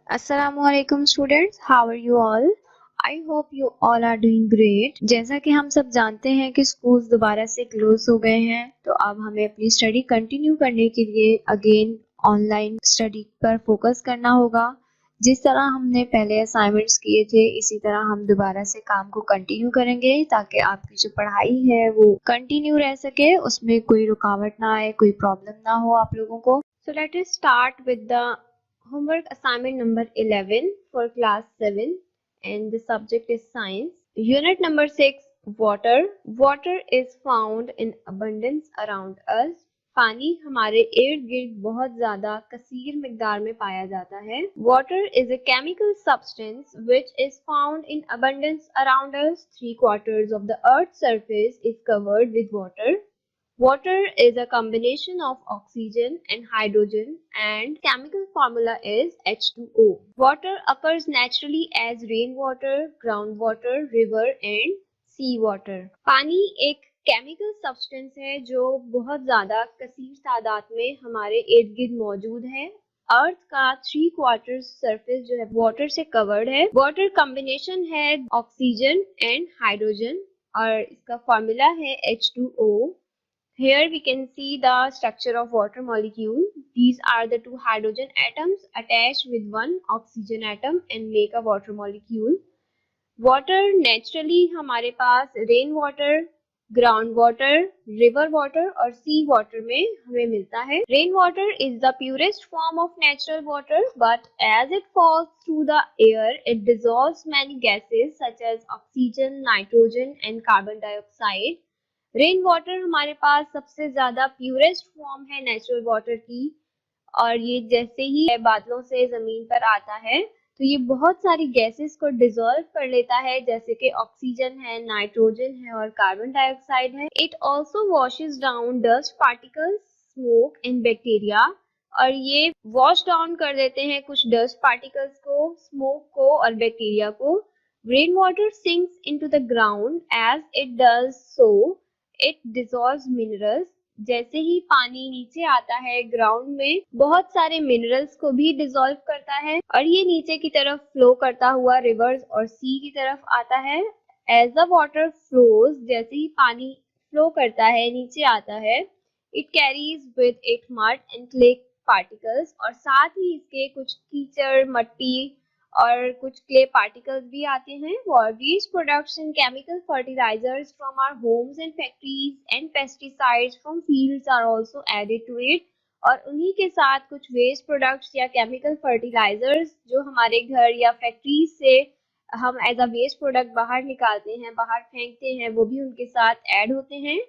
Assalamualaikum students, how are you all? I hope you all are doing great. जैसा कि हम सब जानते हैं कि स्कूल्स दोबारा से क्लोज हो गए हैं, तो अब हमें अपनी स्टडी कंटिन्यू करने के लिए अगेन ऑनलाइन स्टडी पर फोकस करना होगा। जिस तरह हमने पहले असाइनमेंट्स किए थे, इसी तरह हम दोबारा से काम को कंटिन्यू करेंगे ताकि आपकी जो पढ़ाई है वो कंटिन्यू रह सके, उसमें कोई रुकावट ना आए, कोई प्रॉब्लम ना हो आप लोगों को। So let us start with the homework assignment number 11 for class 7 and the subject is science. Unit number 6, water. Water is found in abundance around us. पानी हमारे इर्द गिर्द बहुत ज्यादा कसीर मिकदार में पाया जाता है. Water is a chemical substance which is found in abundance around us. 3/4 of the earth's surface is covered with water. Water is a combination of oxygen and hydrogen and chemical formula is H2O. Water occurs naturally as rainwater, groundwater, river and sea water. पानी एक chemical substance है जो बहुत ज्यादा कसीर तादाद में हमारे इर्द गिर्द मौजूद है. अर्थ का 3/4 सरफेस जो है वाटर से कवर्ड है. वाटर कॉम्बिनेशन है ऑक्सीजन एंड हाइड्रोजन और इसका फॉर्मूला है H2O. Here we can see the structure of water molecule. These are the two hydrogen atoms attached with one oxygen atom and make a water molecule. Water naturally हमारे पास rain water, ground water, river water और sea water में हमें मिलता है. Rain water is the purest form of natural water, but as it falls through the air, it dissolves many gases such as oxygen, nitrogen and carbon dioxide. Rain water हमारे पास सबसे ज्यादा purest form है natural water की और ये जैसे ही बादलों से जमीन पर आता है तो ये बहुत सारी गैसेस को डिसॉल्व कर लेता है, जैसे कि ऑक्सीजन है, नाइट्रोजन है और कार्बन डाइऑक्साइड है. It also washes down dust particles, smoke and bacteria और ये वॉश डाउन कर देते हैं कुछ डस्ट पार्टिकल्स को, स्मोक को और बैक्टीरिया को. Rain water sinks into the ground. As it does so it dissolves minerals. जैसे ही पानी नीचे आता है ग्राउंड में बहुत सारे मिनरल्स को भी डिसॉल्व करता है और ये नीचे की तरफ फ्लो करता हुआ रिवर्स और सी की तरफ आता है. एज द वाटर फ्लोज, जैसे ही पानी फ्लो करता है नीचे आता है, it carries with it mud and clay particles और साथ ही इसके कुछ कीचड़, मट्टी और कुछ क्ले पार्टिकल्स भी आते हैं. Waste products and chemical fertilisers from our homes and factories and pesticides from fields are also added to it. और उन्हीं के साथ कुछ वेस्ट प्रोडक्ट्स या केमिकल फर्टिलाइजर्स जो हमारे घर या फैक्ट्रीज से हम एज अ वेस्ट प्रोडक्ट बाहर निकालते हैं, बाहर फेंकते हैं, वो भी उनके साथ ऐड होते हैं.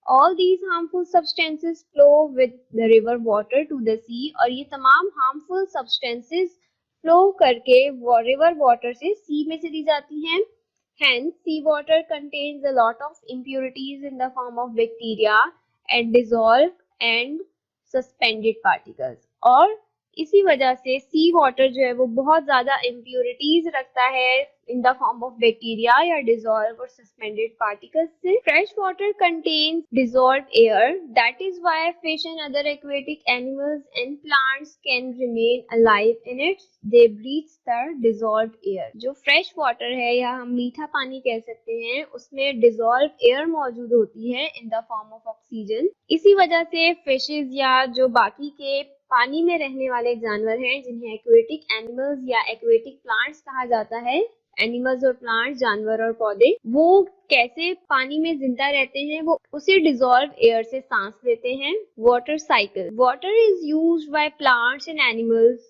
All these harmful substances flow with the river water to the sea और ये तमाम harmful substances फ्लो करके रिवर वाटर से सी में चली जाती हैं. Hence, sea water contains a lot of impurities in the form of bacteria and dissolved and suspended particles. और इसी वजह से सी वाटर जो है वो बहुत ज्यादा इम्प्योरिटीज रखता है in the form of bacteria या डिसॉल्व और सस्पेंडेड पार्टिकल्स से. Fresh water contains dissolved air. That is why fish and other aquatic animals and plants can remain alive in it. They breathe the dissolved air. जो fresh water है या हम मीठा पानी कह सकते हैं, उसमें डिसॉल्व्ड एयर मौजूद होती है in the form of oxygen. इसी वजह से फिशेज या जो बाकी के पानी में रहने वाले जानवर हैं जिन्हें एक्वेटिक एनिमल्स या एक्वेटिक प्लांट्स कहा जाता है, एनिमल्स और प्लांट्स, जानवर और पौधे, वो कैसे पानी में जिंदा रहते हैं, वो उसी डिसॉल्व एयर से सांस लेते हैं. Water cycle. Water is used by plants and animals.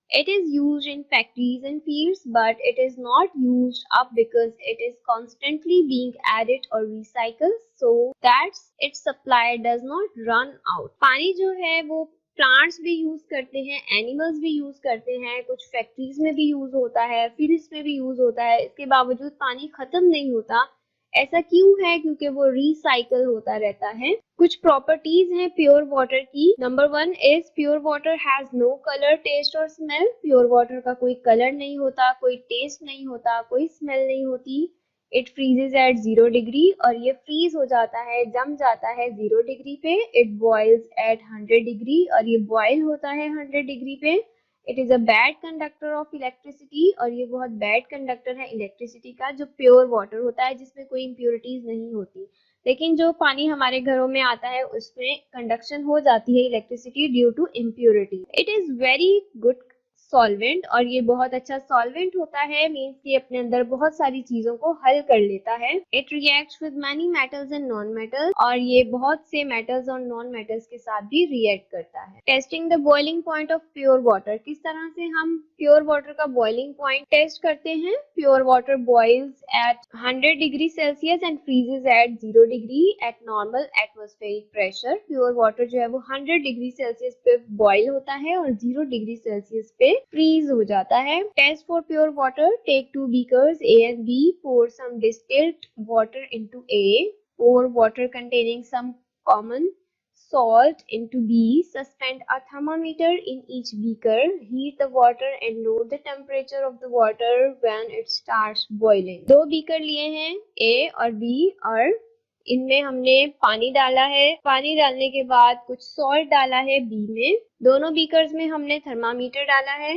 It is used in factories and fields, but it is not used up because it is constantly being added or recycled, so that its supply does not run out. पानी जो है वो plants भी use करते हैं, animals भी use करते हैं, कुछ फैक्ट्रीज में भी यूज होता है, फील्ड्स में भी यूज होता है. इसके बावजूद पानी खत्म नहीं होता. ऐसा क्यों है? क्योंकि वो रिसाइकल होता रहता है. कुछ प्रॉपर्टीज हैं प्योर वाटर की. Number 1 is pure water has no colour, taste और स्मेल. प्योर वाटर का कोई कलर नहीं होता, कोई टेस्ट नहीं होता, कोई स्मेल नहीं होती. इट फ्रीजेज एट 0 डिग्री और ये फ्रीज हो जाता है, जम जाता है 0 डिग्री पे. इट बॉइल्स एट 100 डिग्री और ये बॉयल होता है 100 डिग्री पे. It is a bad conductor of electricity, और ये बहुत बैड कंडक्टर है इलेक्ट्रिसिटी का, जो प्योर वाटर होता है जिसमें कोई इम्प्योरिटीज नहीं होती। लेकिन जो पानी हमारे घरों में आता है उसमें कंडक्शन हो जाती है electricity due to impurity. It is very good solvent, और ये बहुत अच्छा सॉल्वेंट होता है, मीन्स ये अपने अंदर बहुत सारी चीजों को हल कर लेता है। It reacts with many metals and non metals, और ये बहुत से मेटल्स और नॉन मेटल्स के साथ भी रिएक्ट करता है। Testing the boiling point of pure water, किस तरह से हम प्योर वाटर का बॉइलिंग पॉइंट टेस्ट करते हैं। Pure water boils at 100 degree Celsius and freezes at 0 degree at normal atmospheric pressure. Pure water जो है वो 100 डिग्री सेल्सियस पे बॉइल होता है और 0 डिग्री सेल्सियस पे फ्रीज हो जाता है। Test for pure water, take 2 beakers A and B, pour some distilled water into A, pour water containing some common salt into B, suspend a thermometer in each beaker, heat the water and note the temperature of the water when it starts boiling। दो beaker लिए हैं A और B, और इनमें हमने पानी डाला है। पानी डालने के बाद कुछ सॉल्ट डाला है बी में। दोनों बीकर्स में हमने थर्मामीटर डाला है।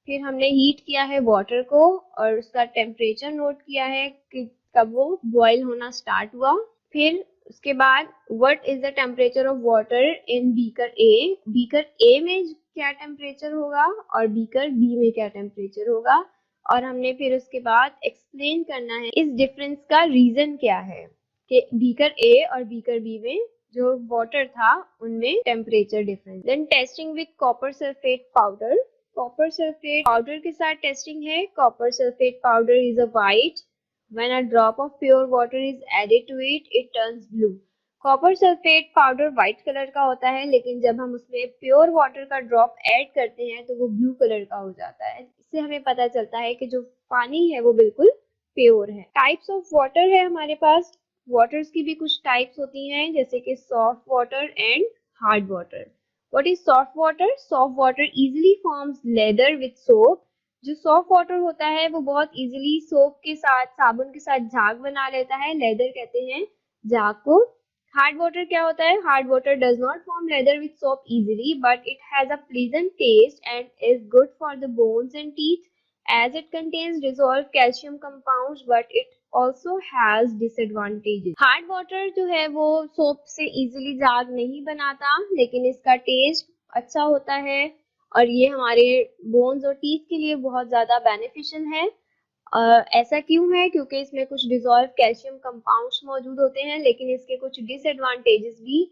फिर हमने हीट किया है वाटर को और उसका टेम्परेचर नोट किया है कि कब वो बॉईल होना स्टार्ट हुआ। फिर उसके बाद what is the temperature of water in beaker A, beaker A में क्या टेम्परेचर होगा और बीकर बी में क्या टेम्परेचर होगा, और हमने फिर उसके बाद एक्सप्लेन करना है इस डिफरेंस का रीजन क्या है कि बीकर ए और बीकर बी में जो वाटर था उनमें temperature difference. Then testing with copper sulphate powder, copper sulphate powder के साथ टेस्टिंग है। Copper sulphate powder is a white, when a drop of pure water is added to it it turns blue. Copper sulphate powder white colour का होता है, लेकिन जब हम उसमें प्योर वाटर का ड्रॉप ऐड करते हैं तो वो ब्लू कलर का हो जाता है। इससे हमें पता चलता है कि जो पानी है वो बिल्कुल प्योर है। टाइप्स ऑफ वाटर है हमारे पास। वाटर्स की भी कुछ टाइप्स होती हैं, जैसे कि soft water and hard water. What is soft water? Soft water easily forms leather with soap. जो सॉफ्ट वाटर होता है वो बहुत इजीली सोप के साथ, साबुन के साथ झाग बना लेता है, लेदर कहते हैं झाग को। हार्ड वाटर क्या होता है? Hard water does not form lather with soap easily, but it has a pleasant taste and is good for the bones and teeth as it contains dissolved calcium compounds, but it also has disadvantages। Hard water जो है वो soap से easily झाग नहीं बनाता, लेकिन इसका test अच्छा होता है और ये हमारे बोन्स और टीथ के लिए बहुत ज्यादा बेनिफिशियल है। ऐसा क्यों है? क्योंकि इसमें कुछ डिसॉल्व कैल्शियम कंपाउंड्स मौजूद होते हैं, लेकिन इसके कुछ डिसएडवांटेजेस भी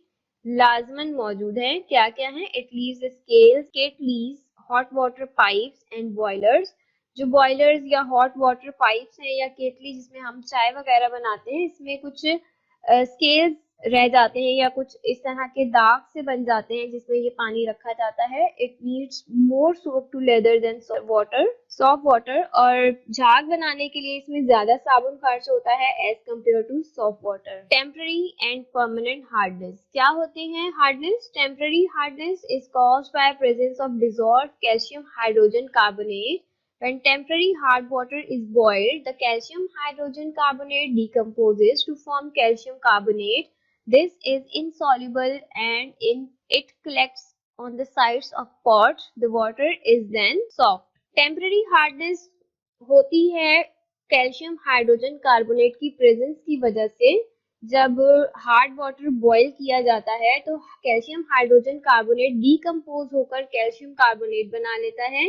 लाजमन मौजूद हैं। क्या क्या है? It leaves scales, it leaves hot water pipes and boilers. जो बॉयलर्स या हॉट वाटर पाइप्स हैं या केतली जिसमें हम चाय वगैरह बनाते हैं, इसमें कुछ स्केल्स रह जाते हैं या कुछ इस तरह के दाग से बन जाते हैं जिसमें ये पानी रखा जाता है। It needs more soap to lather than water, soft water, और झाग बनाने के लिए इसमें ज्यादा साबुन खर्च होता है as compare to soft water. Temporary and permanent hardness क्या होते हैं? Hardness, temporary hardness is caused by presence of dissolved calcium hydrogen carbonate. When temporary hard water is boiled, the calcium hydrogen carbonate decomposes to form calcium carbonate. This is insoluble and it collects on the sides of pots. The water is then soft. Temporary hardness होती है calcium hydrogen carbonate की presence की वजह से। जब hard water boil किया जाता है तो कैल्शियम हाइड्रोजन कार्बोनेट डीकम्पोज होकर कैल्शियम कार्बोनेट बना लेता है,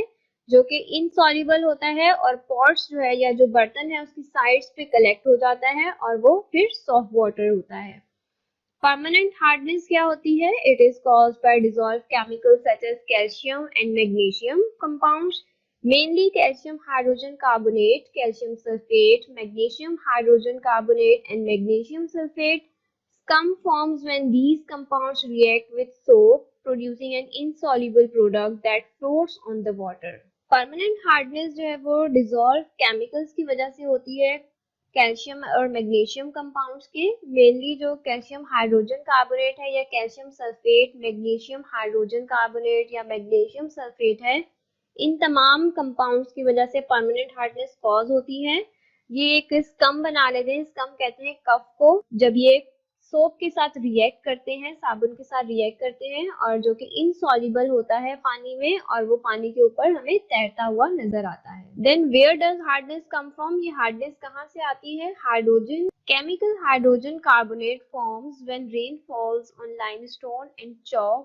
जो कि इनसॉल्युबल होता है और पॉट्स जो है या जो बर्तन है उसकी साइड्स पे कलेक्ट हो जाता है और वो फिर सॉफ्ट वाटर होता है। परमानेंट हार्डनेस क्या होती है? It is caused by dissolved chemicals such as calcium and magnesium compounds, mainly calcium hydrogen carbonate, calcium sulphate, magnesium hydrogen carbonate and magnesium sulphate. Scum forms when these compounds react with soap, producing an insoluble product that floats on the water। Permanent hardness जो है वो dissolve chemicals की वजह से होती है, calcium और magnesium compounds के। मेनली जो कैल्शियम हाइड्रोजन कार्बोनेट है या calcium sulphate, magnesium hydrogen carbonate या मैग्नीशियम सल्फेट है, इन तमाम कंपाउंड्स की वजह से परमानेंट हार्डनेस कॉज होती है। ये एक स्कम बना लेते हैं, स्कम कहते हैं कफ को। जब ये सोप के साथ रिएक्ट करते हैं, साबुन के साथ रिएक्ट करते हैं, और जो कि इनसॉल्युबल होता है पानी में, और वो पानी के ऊपर हमें तैरता हुआ नजर आता है। Then where does hardness come from? ये हार्डनेस कहाँ से आती है? Hydrogen chemical hydrogen carbonate forms when rain falls on limestone and chalk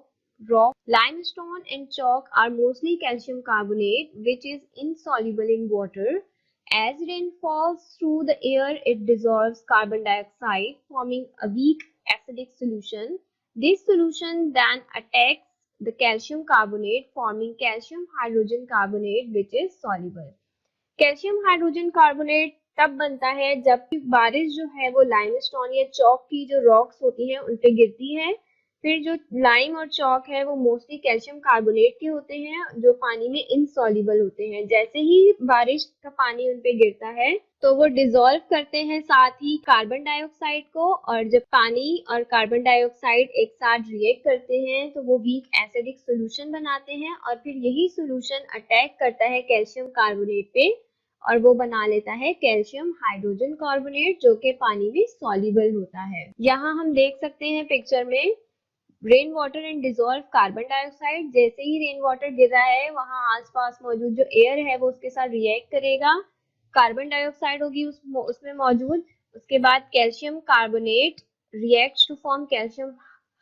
rock. Limestone and chalk are mostly calcium carbonate, which is insoluble in water. As rain falls through the air, it dissolves carbon dioxide, forming a weak acidic solution. This solution then attacks the calcium carbonate, forming calcium hydrogen carbonate, which is soluble. Calcium hydrogen carbonate तब बनता है जब बारिश जो है वो limestone या चौक की जो रॉक्स होती हैं उन पे गिरती है। फिर जो लाइम और चौक है वो मोस्टली कैल्शियम कार्बोनेट के होते हैं जो पानी में इनसॉल्युबल होते हैं। जैसे ही बारिश का पानी उन पे गिरता है तो वो डिसॉल्व करते हैं साथ ही कार्बन डाइऑक्साइड को, और जब पानी और कार्बन डाइऑक्साइड एक साथ रिएक्ट करते हैं तो वो वीक एसिडिक सॉल्यूशन बनाते हैं, और फिर यही सॉल्यूशन अटैक करता है कैल्शियम कार्बोनेट पे और वो बना लेता है कैल्शियम हाइड्रोजन कार्बोनेट जो कि पानी में सॉल्युबल होता है। यहाँ हम देख सकते हैं पिक्चर में rain water and dissolve carbon dioxide. जैसे ही रेन वाटर गिर रहा है वहां आसपास मौजूद जो एयर है वो उसके साथ रिएक्ट करेगा, कार्बन डाइऑक्साइड होगी उसमें मौजूद। उसके बाद calcium carbonate reacts to form calcium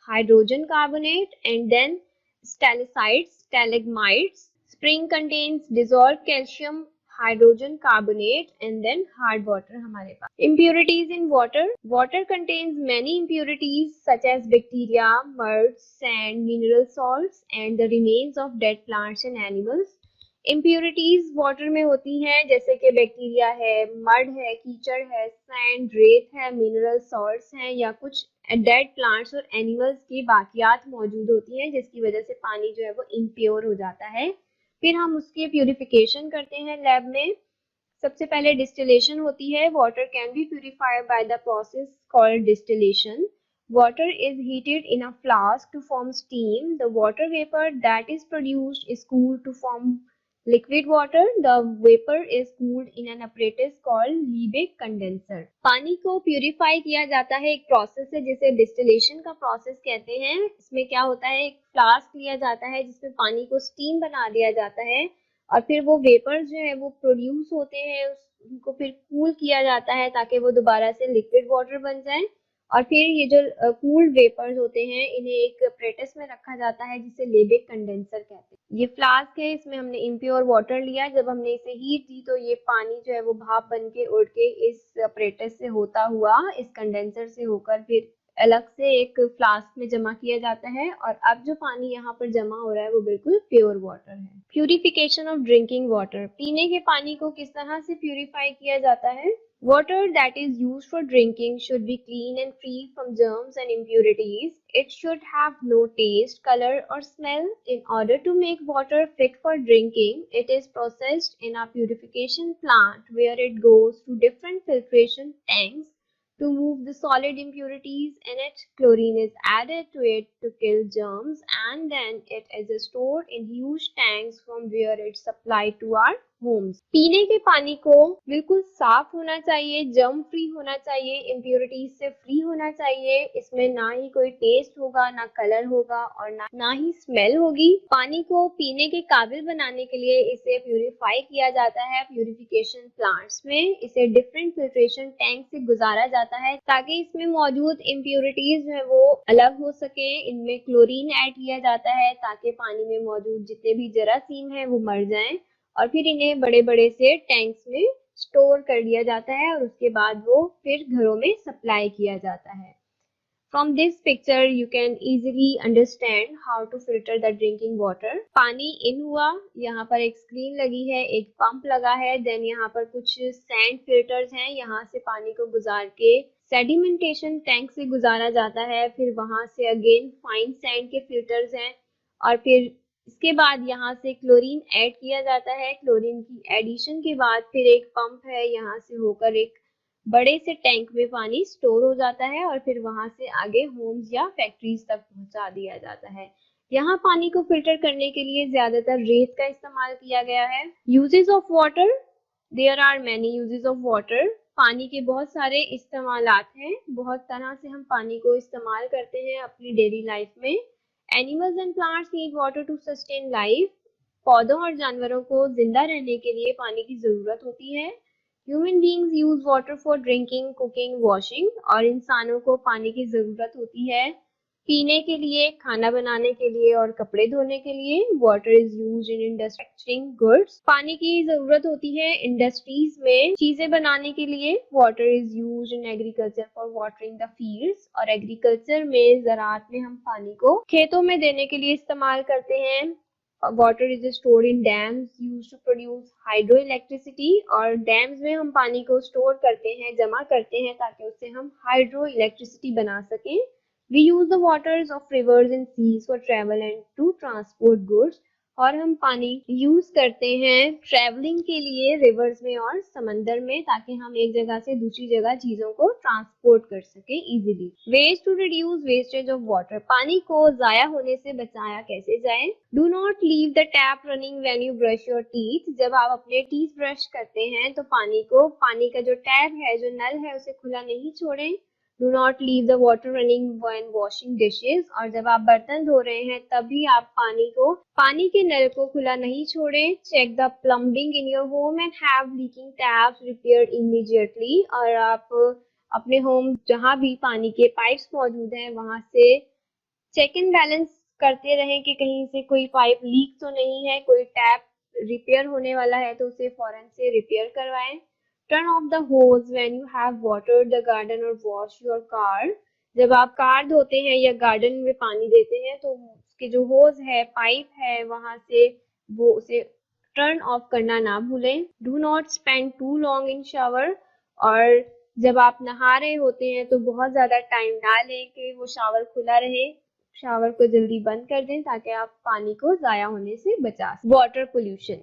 hydrogen carbonate, and then stalactites, stalagmites. Spring contains dissolved calcium hydrogen carbonate, and then hard water हमारे पास। Impurities in water. Water contains many impurities such as bacteria, mud, sand, mineral salts, and the remains of dead plants and animals. Impurities water में होती हैं जैसे कि bacteria है, mud है, कीचड़ है, सैंड, रेत है, मिनरल सॉल्ट्स हैं, या कुछ डेड प्लांट्स और एनिमल्स की बाकियात मौजूद होती हैं जिसकी वजह से पानी जो है वो इम्प्योर हो जाता है। फिर हम उसकी प्यूरिफिकेशन करते हैं लैब में। सबसे पहले डिस्टिलेशन होती है। Water can be purified by the process called distillation. Water is heated in a flask to form steam. The water vapor that is produced is cooled to form liquid water. The vapor is cooled in an apparatus called Liebig condenser. पानी को purify किया जाता है, एक process है जिसे distillation का process कहते हैं। इसमें क्या होता है, एक फ्लास्क लिया जाता है जिसमें पानी को स्टीम बना दिया जाता है और फिर वो वेपर्स जो है वो प्रोड्यूस होते हैं, उनको फिर कूल किया जाता है ताकि वो दोबारा से लिक्विड वाटर बन जाए। और फिर ये जो कूल्ड वेपर्स होते हैं इन्हें एक अप्रेटिस में रखा जाता है जिसे लेबिक कंडेंसर कहते हैं। ये फ्लास्क है, इसमें हमने इम्प्योर वाटर लिया। जब हमने इसे हीट दी तो ये पानी जो है वो भाप बन के उड़ के इस अप्रेटिस से होता हुआ इस कंडेंसर से होकर फिर अलग से एक फ्लास्क में जमा किया जाता है, और अब जो पानी यहाँ पर जमा हो रहा है वो बिल्कुल प्योर वाटर है। Purification of drinking water. पीने के पानी को किस तरह से प्यूरिफाई किया जाता है? Water that is used for drinking should be clean and free from germs and impurities. It should have no taste, color, or smell. In order to make water fit for drinking, it is processed in a purification plant where it goes through different filtration tanks to move the solid impurities in it. Chlorine is added to it to kill germs, and then it is stored in huge tanks from where it's supplied to our homes. पीने के पानी को बिल्कुल साफ होना चाहिए, germ free होना चाहिए, इम्प्योरिटीज से फ्री होना चाहिए। इसमें ना ही कोई टेस्ट होगा, ना कलर होगा और ना ही स्मेल होगी। पानी को पीने के काबिल बनाने के लिए इसे प्यूरिफाई किया जाता है प्यूरिफिकेशन प्लांट्स में। इसे डिफरेंट फिल्ट्रेशन टैंक से गुजारा जाता है ताकि इसमें मौजूद इम्प्योरिटीज जो है वो अलग हो सके। इनमें क्लोरीन ऐड किया जाता है ताकि पानी में मौजूद जितने भी जरासीम है वो मर जाएं, और फिर इन्हें बड़े बड़े से टैंक्स में स्टोर कर दिया जाता है और उसके बाद वो फिर घरों में सप्लाई किया जाता है। From this picture you can easily understand how to filter the drinking water. पानी इन हुआ, यहाँ पर एक स्क्रीन लगी है, एक पंप लगा है, देन यहाँ पर कुछ सैंड फिल्टर्स हैं, यहाँ से पानी को गुजार के सेडिमेंटेशन टैंक से गुजारा जाता है, फिर वहां से अगेन फाइन सैंड के फिल्टर्स हैं, और फिर इसके बाद यहाँ से क्लोरीन ऐड किया जाता है। क्लोरीन की एडिशन के बाद फिर एक पंप है, यहाँ से होकर एक बड़े से टैंक में पानी स्टोर हो जाता है और फिर वहां से आगे होम्स या फैक्ट्रीज तक पहुंचा दिया जाता है। यहाँ पानी को फिल्टर करने के लिए ज्यादातर रेत का इस्तेमाल किया गया है। Uses of water. There are many uses of water. पानी के बहुत सारे इस्तेमालात हैं, बहुत तरह से हम पानी को इस्तेमाल करते हैं अपनी डेली लाइफ में। Animals and plants need water to sustain life. पौधों और जानवरों को जिंदा रहने के लिए पानी की जरूरत होती है। Human beings use water for drinking, cooking, washing, और इंसानों को पानी की जरूरत होती है पीने के लिए, खाना बनाने के लिए और कपड़े धोने के लिए। Water is used in industrial goods. पानी की जरूरत होती है इंडस्ट्रीज में चीजें बनाने के लिए। Water is used in agriculture for watering the fields. और एग्रीकल्चर में, ज़राअत में हम पानी को खेतों में देने के लिए इस्तेमाल करते हैं। Water is stored in dams used to produce hydro electricity. और डैम्स में हम पानी को स्टोर करते हैं, जमा करते हैं, ताकि उससे हम हाइड्रो इलेक्ट्रिसिटी बना सकें। We use the waters of rivers and seas for travel and to transport goods। और हम पानी यूज करते हैं ट्रेवलिंग के लिए रिवर्स में और समंदर में, ताकि हम एक जगह से दूसरी जगह चीजों को ट्रांसपोर्ट कर सके easily. Ways to reduce wastage of water. पानी को जाया होने से बचाया कैसे जाए? Do not leave the tap running when you brush your teeth. जब आप अपने टीथ ब्रश करते हैं तो पानी का जो टैप है, जो नल है, उसे खुला नहीं छोड़ें। Do not leave the water running when washing dishes। और जब आप बर्तन धो रहे हैं तब भी आप पानी के नल को खुला नहीं छोड़ें। Check the plumbing in your home and have leaking taps repaired immediately। और आप अपने होम जहाँ भी पानी के पाइप्स मौजूद हैं वहां से चेक एंड बैलेंस करते रहें कि कहीं से कोई पाइप लीक तो नहीं है, कोई टैप रिपेयर होने वाला है तो उसे फौरन से रिपेयर करवाएं। Turn off the hose when you have watered the garden or wash your car। जब आप कार धोते हैं या गार्डन में पानी देते हैं तो उसके जो होज है, पाइप है, वहां से वो उसे टर्न ऑफ करना ना भूलें। Do not spend too long in shower। और जब आप नहा रहे होते हैं तो बहुत ज्यादा टाइम ना लें कि वो शावर खुला रहे। शावर को जल्दी बंद कर दें ताकि आप पानी को जाया होने से बचा सकें। Water pollution.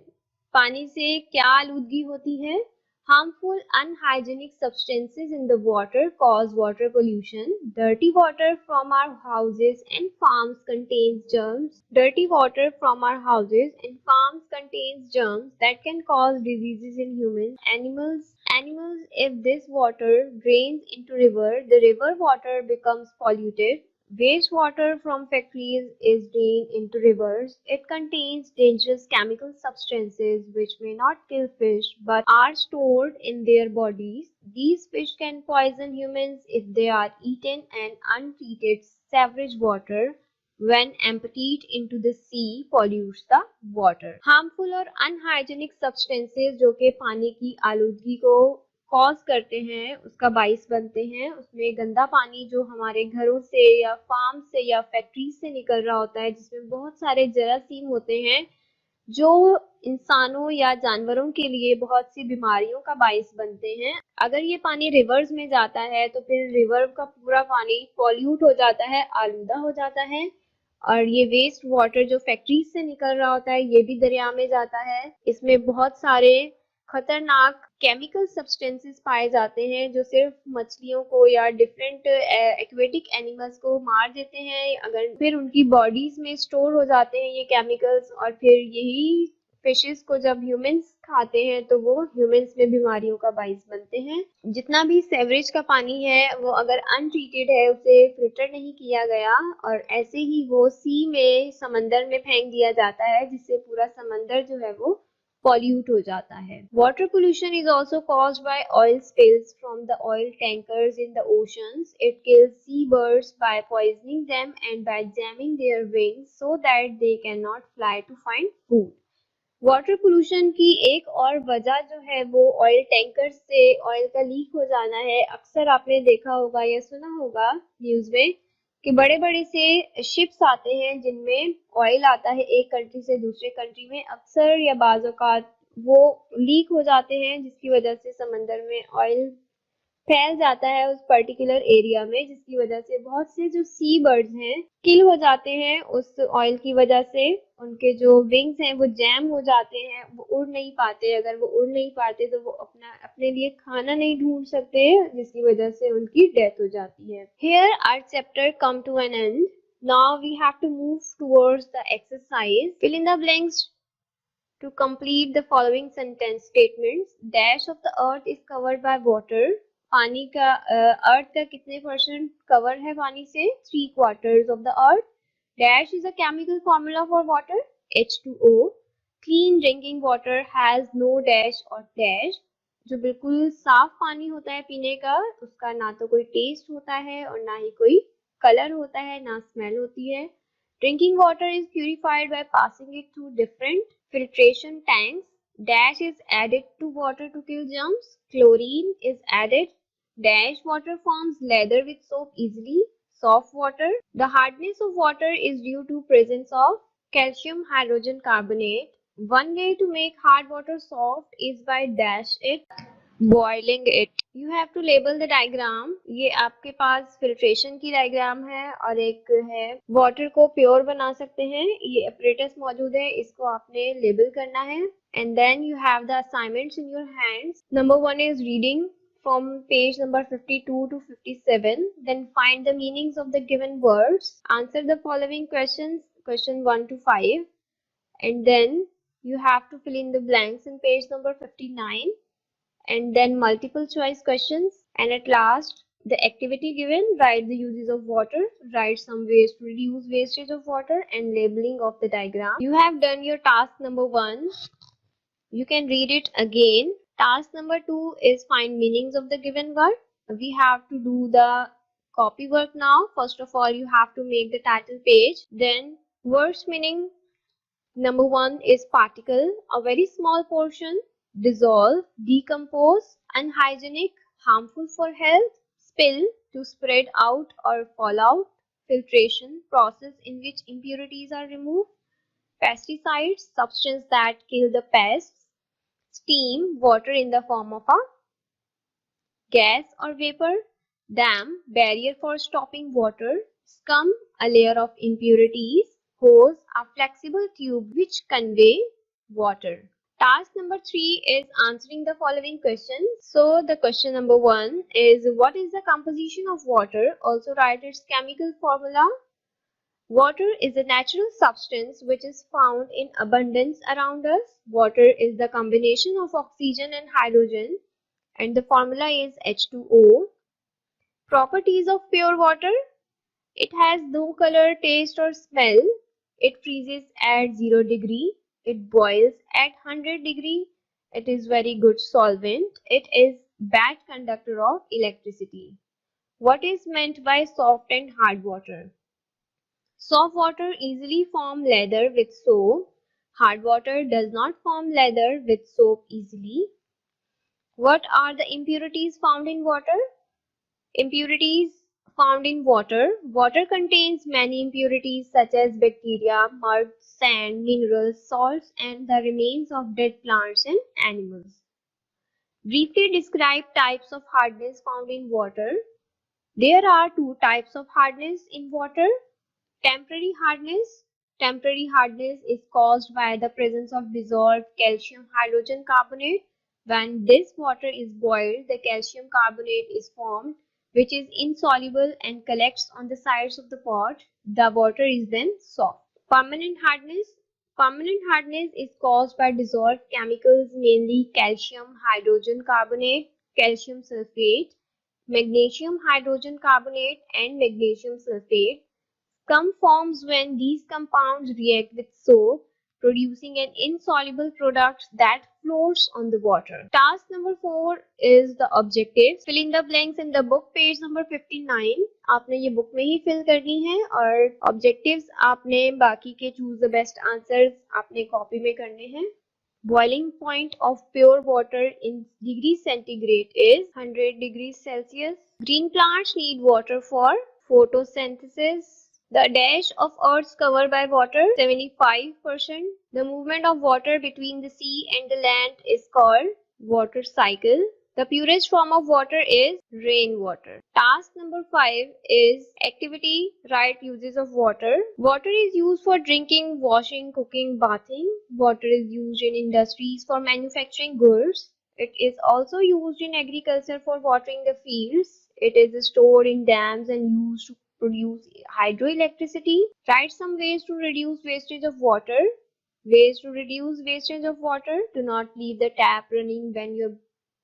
पानी से क्या आलूदगी होती है? Harmful unhygienic substances in the water cause water pollution। Dirty water from our houses and farms contains germs। Dirty water from our houses and farms contains germs that can cause diseases in humans, animals. If this water drains into river, the river water becomes polluted। Wastewater from factories is drained into rivers. It contains dangerous chemical substances which may not kill fish but are stored in their bodies. These fish can poison humans if they are eaten, and untreated sewage water when emptied into the sea pollutes the water। Harmful और unhygienic substances जो कि पानी की आलूदगी को cause करते हैं, उसका बाइस बनते हैं, उसमें गंदा पानी जो हमारे घरों से या फार्म से या फैक्ट्री से निकल रहा होता है, जिसमें बहुत सारे जरासीम होते हैं जो इंसानों या जानवरों के लिए बहुत सी बीमारियों का बाइस बनते हैं। अगर ये पानी रिवर्स में जाता है तो फिर रिवर का पूरा पानी पॉल्यूट हो जाता है, आलूदा हो जाता है। और ये वेस्ट वाटर जो फैक्ट्री से निकल रहा होता है ये भी दरिया में जाता है। इसमें बहुत सारे खतरनाक केमिकल सब्सटेंसेस पाए जाते हैं जो सिर्फ मछलियों को या डिफरेंट एक्वेटिक एनिमल्स को मार देते हैं। अगर फिर उनकी बॉडीज में स्टोर हो जाते हैं ये केमिकल्स, और फिर यही फिशेस को जब ह्यूमंस खाते हैं तो वो ह्यूमंस में बीमारियों का बाइस बनते हैं। जितना भी सेवरेज का पानी है वो अगर अनट्रीटेड है, उसे फिल्टर नहीं किया गया और ऐसे ही वो सी में, समंदर में फेंक दिया जाता है, जिससे पूरा समंदर जो है वो pollute हो जाता है। Water pollution is also caused by oil spills from the oil tankers in the oceans। It kills seabirds by poisoning them and by jamming their wings so that they cannot fly to find food। Water pollution की एक और वजह जो है वो oil tanker से oil का leak हो जाना है। अक्सर आपने देखा होगा या सुना होगा न्यूज में कि बड़े बड़े से शिप्स आते हैं जिनमें ऑयल आता है एक कंट्री से दूसरे कंट्री में। अक्सर या बाज़ औक़ात वो लीक हो जाते हैं जिसकी वजह से समंदर में ऑयल फैल जाता है उस पर्टिकुलर एरिया में, जिसकी वजह से बहुत से जो सी बर्ड्स हैं किल हो जाते हैं उस ऑयल की वजह से। उनके जो विंग्स हैं वो जैम हो जाते हैं, वो उड़ नहीं पाते। अगर वो उड़ नहीं पाते तो वो अपने लिए खाना नहीं ढूंढ सकते, जिसकी वजह से उनकी डेथ हो जाती है। Here our chapter come to an end। Now we have to move towards the exercise। Fill in the blanks To complete the following sentence statements, dash of the earth is covered by water. पानी का अर्थ का कितने percent cover है पानी से? 3/4 of the earth. Dash is a chemical formula for water. H2O. Clean drinking water has no dash or dash. जो बिल्कुल साफ पानी होता है पीने का, उसका ना तो कोई टेस्ट होता है और ना ही कोई कलर होता है, ना स्मेल होती है. Drinking water is purified by passing it through different filtration tanks. Dash is added to water to kill germs. Chlorine is added. Dash water forms leather with soap easily. Soft water. The hardness of water is due to presence of calcium hydrogen carbonate. One way to make hard water soft is by dash it, boiling it. You have to label the diagram. ये आपके पास filtration की diagram है और एक है water को pure बना सकते हैं. ये apparatus मौजूद है, इसको आपने label करना है. And then you have the assignments in your hands. Number 1 is reading from page number 52 to 57. Then find the meanings of the given words. Answer the following questions, question 1 to 5. And then you have to fill in the blanks in page number 59. And then multiple choice questions, and at last the activity given, write the uses of water, write some ways to reduce wastage of water, and labeling of the diagram. You have done your task number 1. You can read it again. Task number 2 is find meanings of the given word. We have to do the copy work now. First of all, you have to make the title page. Then words meaning. Number 1 is particle, a very small portion. Dissolve, decompose, unhygienic, harmful for health. Spill, to spread out or fall out. Filtration, process in which impurities are removed. Pesticides, substance that kill the pests. Steam, water in the form of a gas or vapor. Dam, barrier for stopping water. Scum, a layer of impurities. Hose, a flexible tube which convey water. Task number 3 is answering the following questions. So the question number 1 is, what is the composition of water? Also write its chemical formula. Water is a natural substance which is found in abundance around us. Water is the combination of oxygen and hydrogen, and the formula is H2O. Properties of pure water. It has no color, taste or smell. It freezes at 0 degree. It boils at 100 degree. It is very good solvent. It is bad conductor of electricity. What is meant by soft and hard water? Soft water easily form leather with soap. Hard water does not form leather with soap easily. What are the impurities found in water? Impurities found in water. Water contains many impurities such as bacteria, mud, sand, minerals, salts, and the remains of dead plants and animals. Briefly describe types of hardness found in water. There are 2 types of hardness in water. Temporary hardness. Temporary hardness is caused by the presence of dissolved calcium hydrogen carbonate. When this water is boiled, the calcium carbonate is formed, which is insoluble and collects on the sides of the pot. The water is then soft. Permanent hardness. Permanent hardness is caused by dissolved chemicals, mainly calcium hydrogen carbonate, calcium sulfate, magnesium hydrogen carbonate, and magnesium sulfate. Scum forms when these compounds react with soap, producing an insoluble product that floats on the water. Task number 4 is the objectives. Fill in the blanks in the book, page number 59. आपने ये book में ही fill करनी है और objectives आपने बाकी के choose the best answers आपने copy में करने हैं. Boiling point of pure water in degrees centigrade is 100 degrees Celsius. Green plants need water for photosynthesis. The dash of Earth's covered by water, 75%. The movement of water between the sea and the land is called water cycle. The purest form of water is rainwater. Task number 5 is activity, write uses of water. Water is used for drinking, washing, cooking, bathing. Water is used in industries for manufacturing goods. It is also used in agriculture for watering the fields. It is stored in dams and used to produce hydroelectricity. Write some ways to reduce wastage of water. Ways to reduce wastage of water. Do not leave the tap running when you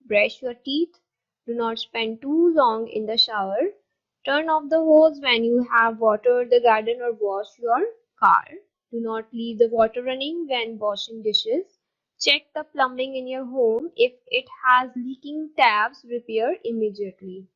brush your teeth. Do not spend too long in the shower. Turn off the hose when you have watered the garden or washed your car. Do not leave the water running when washing dishes. Check the plumbing in your home. If it has leaking taps, repair immediately.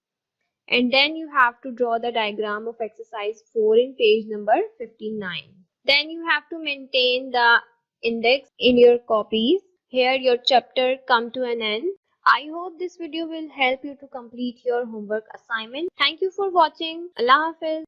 And then you have to draw the diagram of exercise 4 in page number 59. Then you have to maintain the index in your copies. Here your chapter come to an end. I hope this video will help you to complete your homework assignment. Thank you for watching. Allah Hafiz.